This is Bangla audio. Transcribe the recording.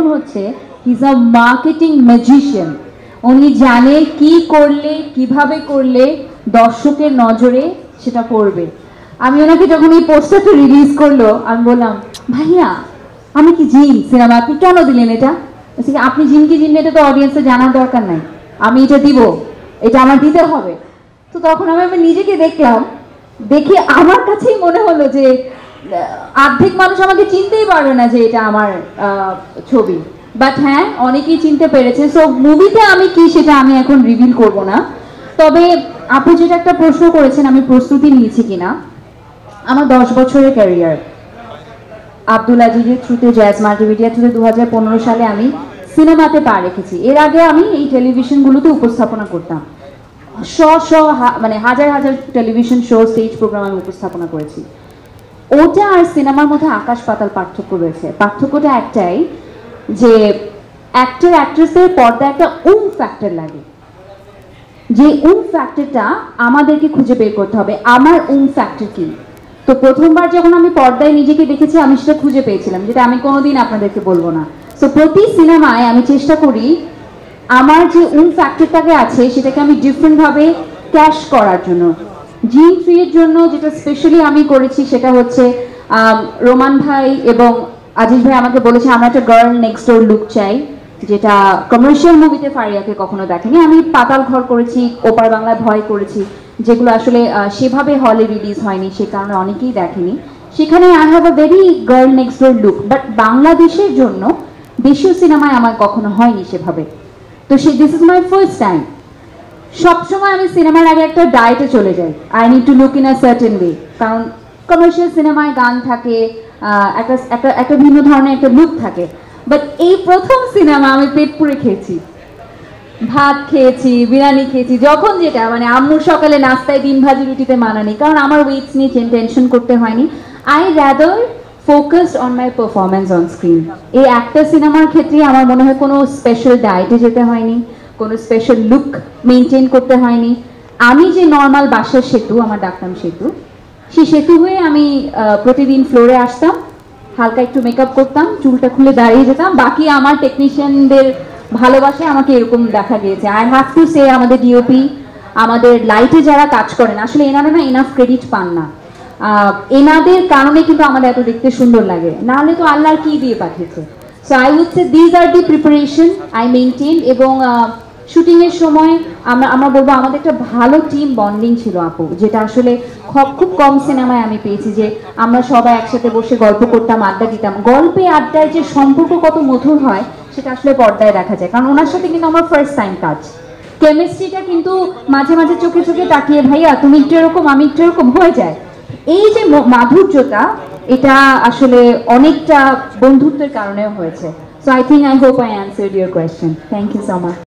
এখন হচ্ছে he is a marketing magician. উনি জানে কি করলে কিভাবে করলে দর্শকের নজরে সেটা পড়বে। আমি ওনাকে যখন এই পোস্টারটা রিলিজ করলো আমি বললাম, ভাইয়া আমি কি জিন সিনেমা, আপনি কেন দিলেন এটা? আপনি জিন কি জিন এটা তো অডিয়েন্সে জানার দরকার নাই, আমি এটা দিব, এটা আমার দিতে হবে। তো তখন আমি নিজেকে দেখলাম, দেখে আমার কাছেই মনে হলো যে অর্ধেক মানুষ আমাকে চিনতেই পারবে না যে এটা আমার ছবি, বাট হ্যাঁ অনেকেই চিনতে পেরেছে। সো মুভিতে আমি কি সেটা আমি এখন রিভিল করব না। তবে আপনি যেটা একটা প্রশ্ন করেছেন আমি প্রস্তুতি নিয়েছি কিনা, আমার 10 বছরের ক্যারিয়ার আব্দুল আজিজের থ্রুতে, জ্যাজ মাল্টিমিডিয়া থ্রুতে 2015 সালে আমি সিনেমাতে পা রেখেছি। এর আগে আমি এই টেলিভিশনগুলোতে উপস্থাপনা করতাম, মানে হাজার হাজার টেলিভিশন শো, স্টেজ প্রোগ্রাম আমি উপস্থাপনা করেছি। ওটা আর সিনেমার মধ্যে আকাশ পাতাল পার্থক্য রয়েছে। পার্থক্যটা একটাই যে অ্যাক্টর অ্যাক্ট্রেসের পর্দায় একটা ফ্যাক্টর লাগে, যে ফ্যাক্টরটা আমাদেরকে খুঁজে বের করতে হবে। আমার ফ্যাক্টর কি? তো প্রথমবার যখন আমি পর্দায় নিজেকে দেখেছি আমি সেটা খুঁজে পেয়েছিলাম, যেটা আমি কোনোদিন আপনাদেরকে বলবো না। সো প্রতি সিনেমায় আমি চেষ্টা করি আমার যে ফ্যাক্টরটাকে আছে সেটাকে আমি ডিফারেন্টভাবে ক্যাশ করার জন্য। জিন 3 এর জন্য যেটা স্পেশালি আমি করেছি সেটা হচ্ছে রোমান ভাই এবং আজিজ ভাই আমাকে বলেছে আমরা একটা গার্ল নেক্সট ডোর লুক চাই, যেটা কমার্শিয়াল মুভিতে ফারিয়াকে কখনো দেখেনি। আমি পাতাল ঘর করেছি, ওপার বাংলায় ভয় করেছি, যেগুলো আসলে সেভাবে হলে রিলিজ হয়নি, সে কারণে অনেকেই দেখেনি। সেখানে I have a very girl next door look, but বাংলাদেশের জন্য দেশীয় সিনেমায় আমার কখনো হয়নি সেভাবে। তো this is my first time. সবসময় আমি সিনেমার আগে একটা ডায়েটে চলে যাই, I need to look in a certain way, কারণ কমার্শিয়াল সিনেমায় গান থাকে, একটা ভিন্ন ধরনের একটা লুক থাকে। বাট এই প্রথম সিনেমা আমি পেট পুরে খেয়েছি, ভাত খেয়েছি, বিরিয়ানি খেয়েছি, যখন যেটা, মানে আম্মুর সকালে নাস্তায় ডিম ভাজি রুটিতে মানানি, কারণ আমার ওয়েটস নিয়ে টেনশন করতে হয়নি। I rather focused on my performance on screen. এই একটা সিনেমার ক্ষেত্রে আমার মনে হয় কোনো স্পেশাল ডায়েটে যেতে হয়নি, কোনো স্পেশাল লুক মেনটেন করতে হয়নি। আমি যে নর্মাল বাসার সেতু, আমার ডাকতাম সেতু, সেই সেতু হয়ে আমি প্রতিদিন ফ্লোরে আসতাম, হালকা একটু মেকআপ করতাম, চুলটা খুলে দাঁড়িয়ে যেতাম। বাকি আমার টেকনিশিয়ানদের ভালোবাসায় আমাকে এরকম দেখা গিয়েছে। আই হ্যাভ টু সে আমাদের ডিওপি, আমাদের লাইটে যারা কাজ করেন, আসলে এনারা না এনাফ ক্রেডিট পান না। এনাদের কারণে কিন্তু আমাদের এত দেখতে সুন্দর লাগে, নাহলে তো আল্লাহর কি দিয়ে পাঠিয়েছে। So I would say these are the preparation I maintain. এবং শুটিংয়ের সময় আমরা বলবো আমাদের একটা ভালো টিম বন্ডিং ছিল আপু, যেটা আসলে খুব কম সিনেমায় আমি পেয়েছি, যে আমরা সবাই একসাথে বসে গল্প করতাম, আড্ডা দিতাম। গল্পে আড্ডায় যে সম্পর্ক কত মধুর হয় সেটা আসলে পর্দায় দেখা যায়, কারণ ওনার সাথে কিন্তু আমার ফার্স্ট টাইম কাজ। কেমিস্ট্রিটা কিন্তু মাঝে মাঝে চোখে চোখে তাকিয়ে ভাইয়া তুমি একটু এরকম আমি একটু এরকম হয়ে যায়। এই যে মাধুর্যটা, এটা আসলে অনেকটা বন্ধুত্বের কারণেও হয়েছে। So I think I hope I answered your question. Thank you so much.